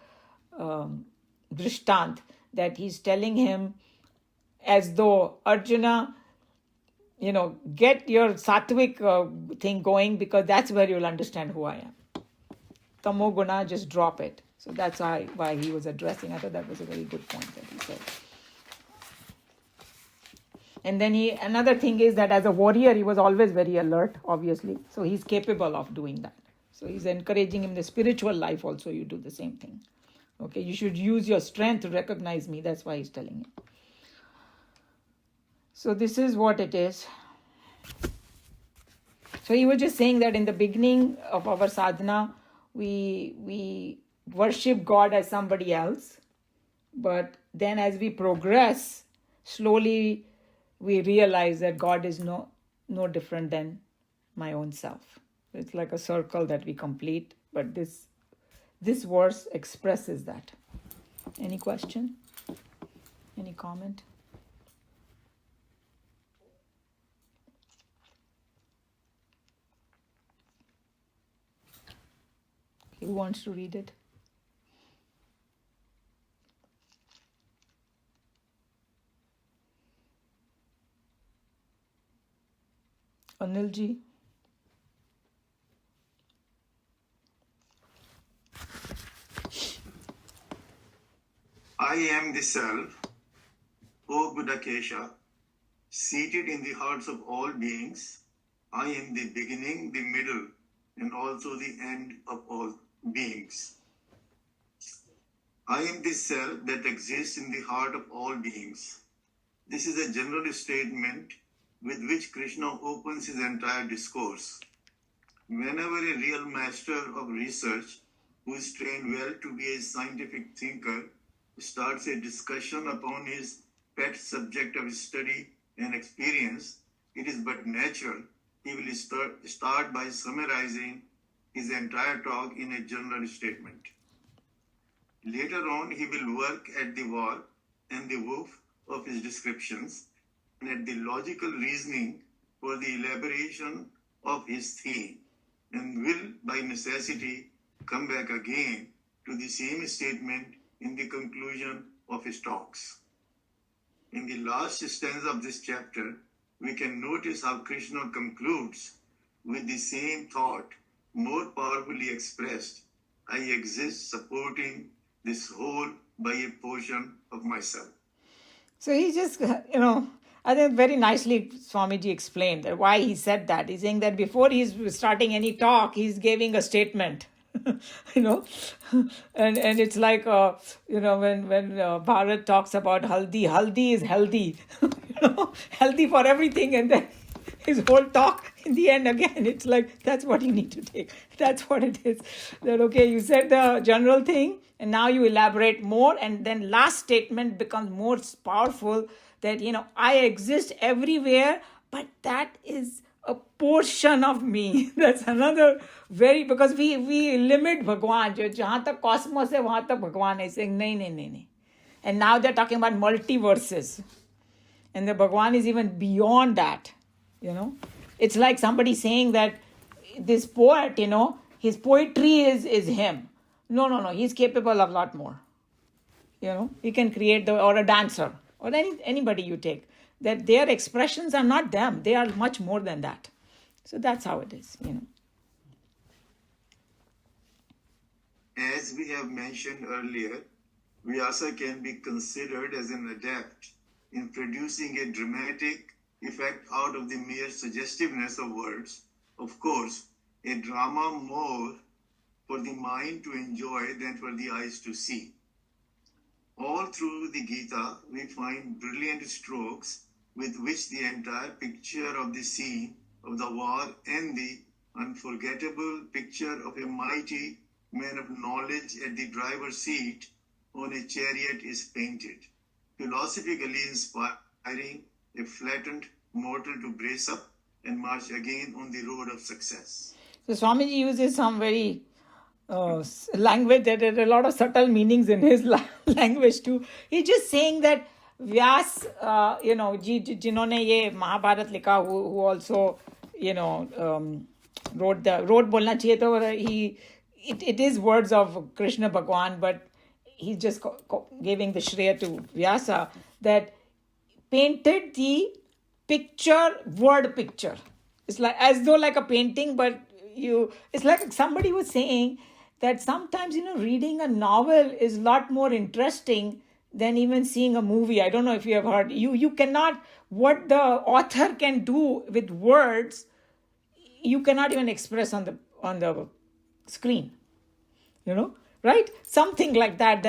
drishtant that he's telling him as though, Arjuna, get your sattvic thing going, because that's where you'll understand who I am. Tamoguna, just drop it. So that's why he was addressing. I thought that was a very good point that he said. And then another thing is that as a warrior, he was always very alert, obviously. So he's capable of doing that. So he's encouraging him in the spiritual life also, you do the same thing. Okay, you should use your strength to recognize me. That's why he's telling him. So this is what it is. So he was just saying that in the beginning of our sadhana, we worship God as somebody else. But then as we progress, slowly we realize that God is no different than my own self. It's like a circle that we complete. But this verse expresses that. Any question? Any comment? Who wants to read it? Anilji? I am the self, O Gudakesha, seated in the hearts of all beings. I am the beginning, the middle, and also the end of all beings. I am the self that exists in the heart of all beings. This is a general statement with which Krishna opens his entire discourse. Whenever a real master of research, who is trained well to be a scientific thinker, starts a discussion upon his pet subject of study and experience, it is but natural he will start by summarizing his entire talk in a general statement. Later on, he will work at the wall and the woof of his descriptions and at the logical reasoning for the elaboration of his theme, and will, by necessity, come back again to the same statement in the conclusion of his talks. In the last stanza of this chapter, we can notice how Krishna concludes with the same thought, more powerfully expressed. I exist supporting this whole by a portion of myself. So he just, I think very nicely Swamiji explained that why he said that. He's saying that before he's starting any talk, he's giving a statement, you know, and it's like, when Bharat talks about haldi is healthy, healthy for everything, and then his whole talk in the end again, it's like, that's what you need to take. That's what it is. That, okay, you said the general thing, and now you elaborate more, and then last statement becomes more powerful that, I exist everywhere, but that is a portion of me. That's another because we limit Bhagwan. Jahan tak cosmos hai, wahan tak Bhagwan hai. Saying, nahi. And now they're talking about multiverses. And the Bhagwan is even beyond that, It's like somebody saying that this poet, his poetry is him. No. He's capable of a lot more. He can create or a dancer or anybody you take. That their expressions are not them. They are much more than that. So that's how it is, As we have mentioned earlier, Vyasa can be considered as an adept in producing a dramatic effect out of the mere suggestiveness of words. Of course, a drama more for the mind to enjoy than for the eyes to see. All through the Gita, we find brilliant strokes with which the entire picture of the scene of the war and the unforgettable picture of a mighty man of knowledge at the driver's seat on a chariot is painted, philosophically inspiring a flattened mortal to brace up and march again on the road of success. So Swamiji uses some very language that there are a lot of subtle meanings in his language too. He's just saying that Vyas, जिन्होंने ये महाभारत लिखा, who also, wrote बोलना चाहिए तो it is words of Krishna Bhagwan, but he's just giving the Shreya to Vyasa, that painted the word picture. It's like as though like a painting, but it's like somebody was saying that sometimes, reading a novel is a lot more interesting than even seeing a movie. I don't know if you have heard. You cannot, what the author can do with words, you cannot even express on the screen. Right? Something like that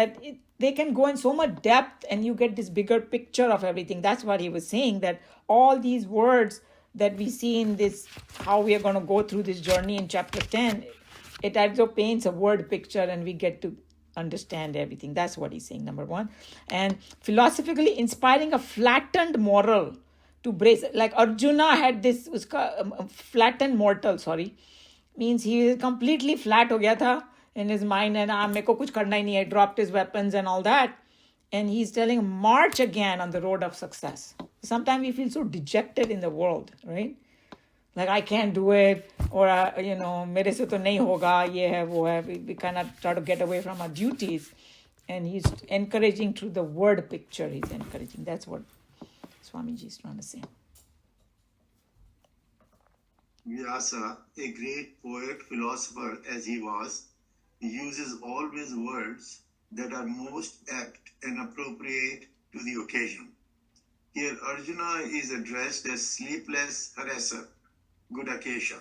they can go in so much depth and you get this bigger picture of everything. That's what he was saying, that all these words that we see in this, how we are going to go through this journey in chapter 10, it also paints a word picture and we get to understand everything. That's what he's saying, number one. And philosophically inspiring a flattened moral to brace, like Arjuna had this flattened mortal, means he is completely flat ho gaya tha in his mind, and मेरे को कुछ करना ही नहीं है, dropped his weapons and all that, and he's telling him, march again on the road of success. Sometimes we feel so dejected in the world, right? Like, I can't do it, or मेरे से तो नहीं होगा, ये है वो है. We cannot try to get away from our duties, and he's encouraging through the word picture. He's encouraging. That's what Swamiji is trying to say. Vyasa, a great poet, philosopher as he was, uses always words that are most apt and appropriate to the occasion. Here, Arjuna is addressed as sleepless harasser, Gudakesha.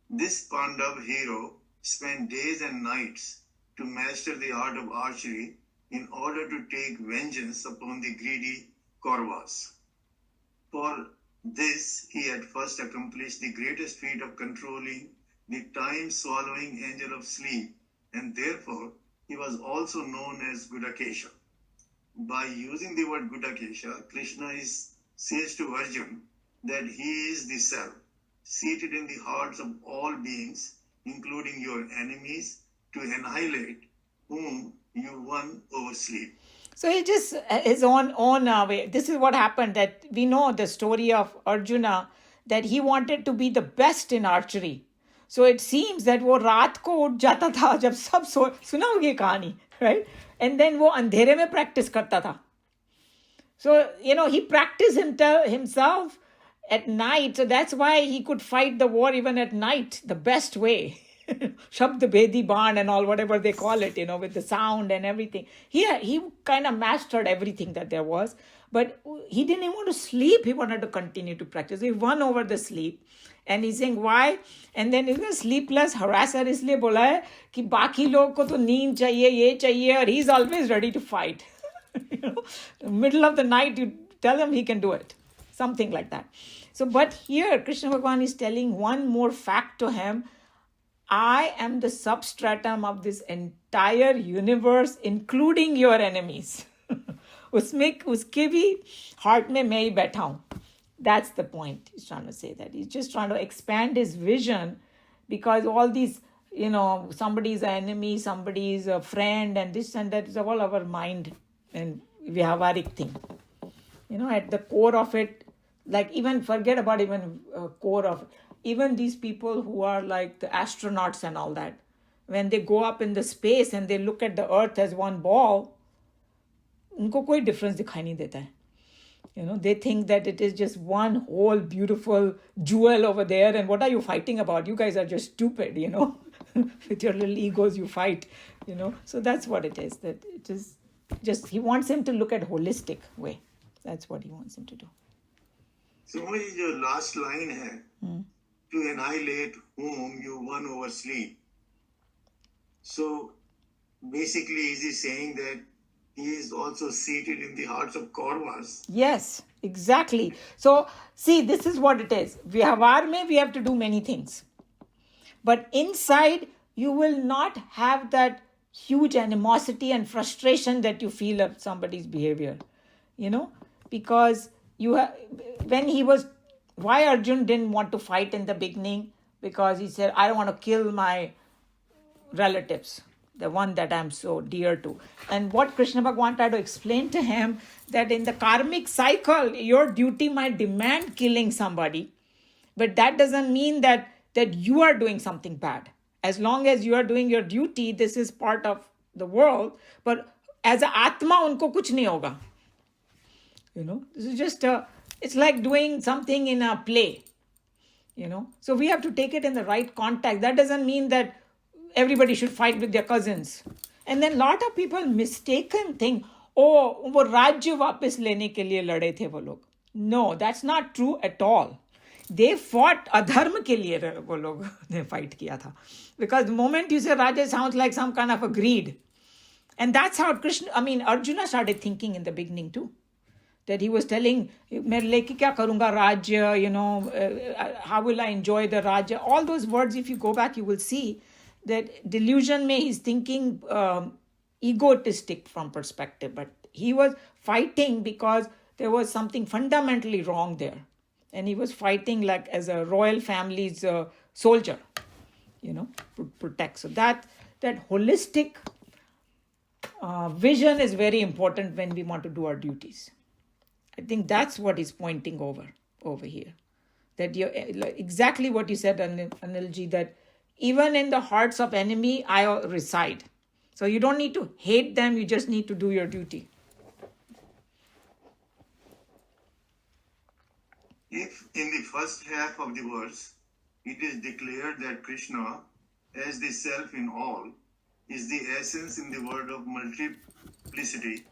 This Pandav hero spent days and nights to master the art of archery in order to take vengeance upon the greedy Kauravas. For this, he had first accomplished the greatest feat of controlling the time-swallowing angel of sleep, and therefore he was also known as Gudakesha. By using the word Gudakesha, Krishna says to Arjuna that he is the self, seated in the hearts of all beings, including your enemies, to annihilate whom you won over sleep. So he just his own way. This is what happened, that we know the story of Arjuna, that he wanted to be the best in archery. So it seems that वो रात को उठ जाता था जब सब सुना होगी कहानी, right? And then वो अंधेरे में practice करता था. So, he practiced himself at night. So that's why he could fight the war even at night, the best way. Shabd Bedi Ban and all, whatever they call it, with the sound and everything. He kind of mastered everything that there was. But he didn't even want to sleep. He wanted to continue to practice. He won over the sleep. And he's saying, why? And then sleepless harasser इसलिए बोला है कि बाकी लोग को तो नींद चाहिए, ये चाहिए, और he's always ready to fight. Middle of the night, you tell him he can do it. Something like that. So, but here, Krishna Bhagavan is telling one more fact to him. I am the substratum of this entire universe, including your enemies. उसके भी heart में मैं ही बैठा हूँ. That's the point. He's trying to say that. He's just trying to expand his vision, because all these, somebody is an enemy, somebody is a friend, and this and that is all our mind and vyavarik thing. At the core of it, like even forget about even core of it. Even these people who are like the astronauts and all that, when they go up in the space and they look at the earth as one ball, उनको कोई difference दिखाई नहीं देता है. They think that it is just one whole beautiful jewel over there, and what are you fighting about? You guys are just stupid, with your little egos you fight, So that's what it is. That it is just, he wants him to look at holistic way. That's what he wants him to do. So your last line hai, to annihilate whom you won over sleep. So basically, is he saying that he is also seated in the hearts of Kauravas? Yes, exactly. So, see, this is what it is. Vyavhar mein we have to do many things. But inside, you will not have that huge animosity and frustration that you feel of somebody's behavior. Because when he was, why Arjuna didn't want to fight in the beginning? Because he said, I don't want to kill my relatives, the one that I'm so dear to. And what Krishna Bhagavan tried to explain to him, that in the karmic cycle, your duty might demand killing somebody, but that doesn't mean that you are doing something bad. As long as you are doing your duty, this is part of the world. But as an Atma, unko kuch nahi hoga. This is just it's like doing something in a play. So we have to take it in the right context. That doesn't mean that everybody should fight with their cousins. And then a lot of people mistaken think, oh, वो राज्य वापस लेने के लिए लड़े थे वो लोग. No, that's not true at all. They fought अधर्म के लिए वो लोग ने fight किया था. Because the moment you say Raja, sounds like some kind of a greed. And that's how Arjuna started thinking in the beginning too. That he was telling, मैं लेके क्या करूँगा राज्य, how will I enjoy the Raja? All those words, if you go back, you will see that delusion mein he's thinking egotistic from perspective. But he was fighting because there was something fundamentally wrong there. And he was fighting like as a royal family's soldier, to protect. So that holistic vision is very important when we want to do our duties. I think that's what he's pointing over here. That exactly what you said, Anilji, that even in the hearts of enemy, I reside. So you don't need to hate them, you just need to do your duty. If in the first half of the verse, it is declared that Krishna, as the self in all, is the essence in the word of multiplicity,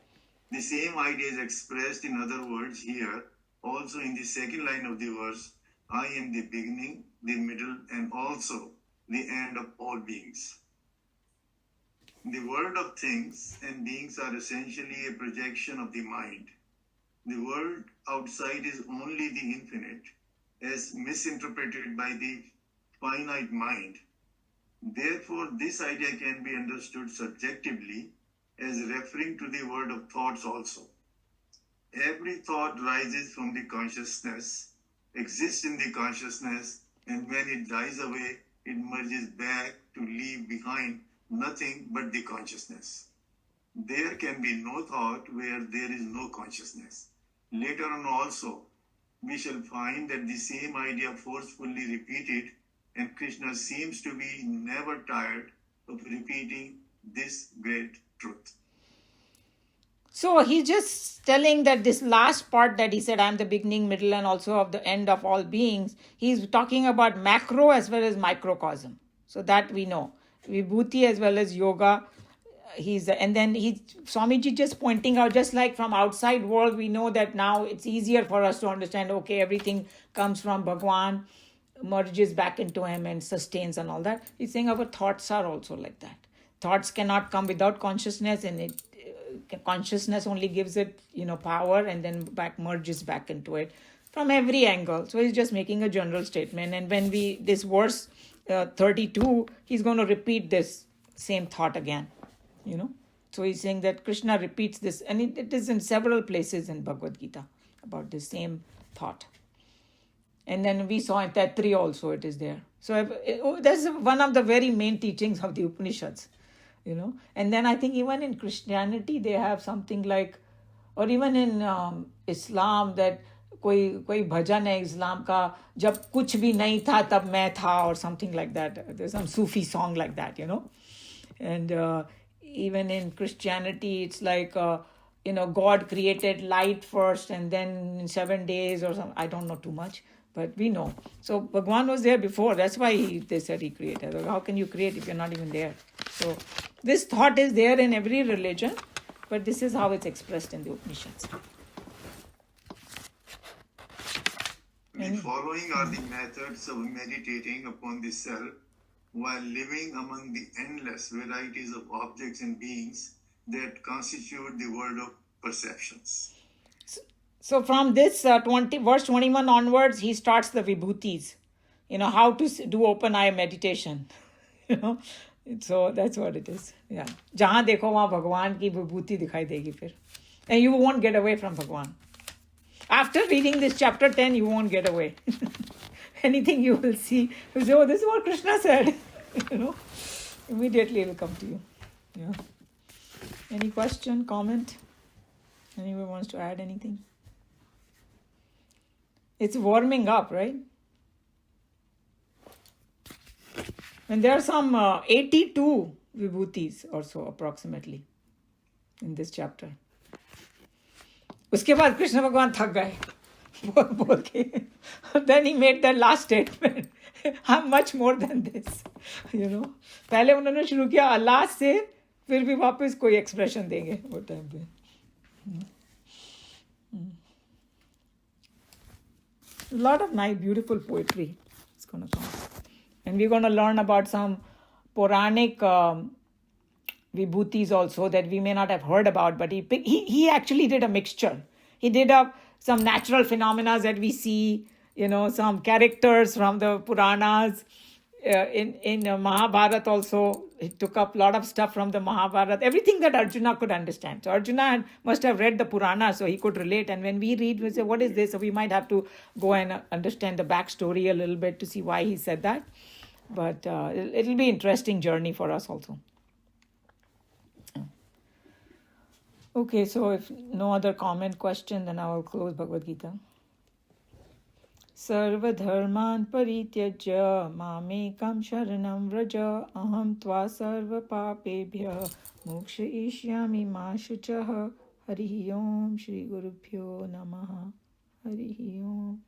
the same idea is expressed in other words here, also in the second line of the verse, I am the beginning, the middle, and also the end of all beings. The world of things and beings are essentially a projection of the mind. The world outside is only the infinite, as misinterpreted by the finite mind. Therefore, this idea can be understood subjectively as referring to the world of thoughts also. Every thought rises from the consciousness, exists in the consciousness, and when it dies away, it merges back to leave behind nothing but the consciousness. There can be no thought where there is no consciousness. Later on also, we shall find that the same idea forcefully repeated, and Krishna seems to be never tired of repeating this great truth. So he's just telling that this last part that he said, I'm the beginning, middle, and also of the end of all beings, he's talking about macro as well as microcosm. So that we know. Vibhuti as well as yoga. And then Swamiji just pointing out, just like from outside world, we know that now it's easier for us to understand, okay, everything comes from Bhagwan, merges back into him and sustains and all that. He's saying our thoughts are also like that. Thoughts cannot come without consciousness, and consciousness only gives it power, and then merges back into it from every angle. So he's just making a general statement, and when this verse 32, he's going to repeat this same thought again. So he's saying that Krishna repeats this, and it is in several places in Bhagavad Gita about the same thought. And then we saw in Taitri also it is there. So that's one of the very main teachings of the Upanishads. And then I think even in Christianity they have something like, or even in Islam, that कोई भजन है इस्लाम का, जब कुछ भी नहीं था तब मैं था, or something like that. There's some Sufi song like that, And even in Christianity it's like God created light first, and then in 7 days or something. I don't know too much, but we know. So Bhagwan was there before. That's why they said he created. How can you create if you're not even there? So this thought is there in every religion, but this is how it's expressed in the Upanishads. The following are the methods of meditating upon the self while living among the endless varieties of objects and beings that constitute the world of perceptions. So from this verse 21 onwards, he starts the vibhutis, how to do open eye meditation. So that's what it is. Yeah. जहाँ देखो वहाँ भगवान की विभूति दिखाई देगी फिर. And you won't get away from Bhagwan. After reading this chapter 10, you won't get away. Anything you will see, you say, oh, this is what Krishna said. Immediately it will come to you. Yeah. Any question, comment? Anyone wants to add anything? It's warming up, right? And there are some 82 vibhutis or so approximately in this chapter. उसके बाद कृष्ण भगवान थक गए बोल के. Then he made that last statement. I'm much more than this. पहले उन्होंने शुरू किया अल्लाह से, फिर भी वापस कोई एक्सप्रेशन देंगे वो टाइम पे. A lot of nice, beautiful poetry is going to come. And we're going to learn about some Puranic vibhutis also that we may not have heard about, but he actually did a mixture. He did some natural phenomena that we see, some characters from the Puranas. In Mahabharata also, he took up a lot of stuff from the Mahabharata, everything that Arjuna could understand. So Arjuna must have read the Purana, so he could relate. And when we read, we say, what is this? So we might have to go and understand the backstory a little bit to see why he said that. But it'll be an interesting journey for us also. Okay, so if no other comment, question, then I will close Bhagavad Gita. Sarva dharman parityajya mamekam sharanam vraja aham tva sarva papebhya moksha ishyami ma shuchah. Harihi Om Shri Gurubhyo Namaha. Harihi Om.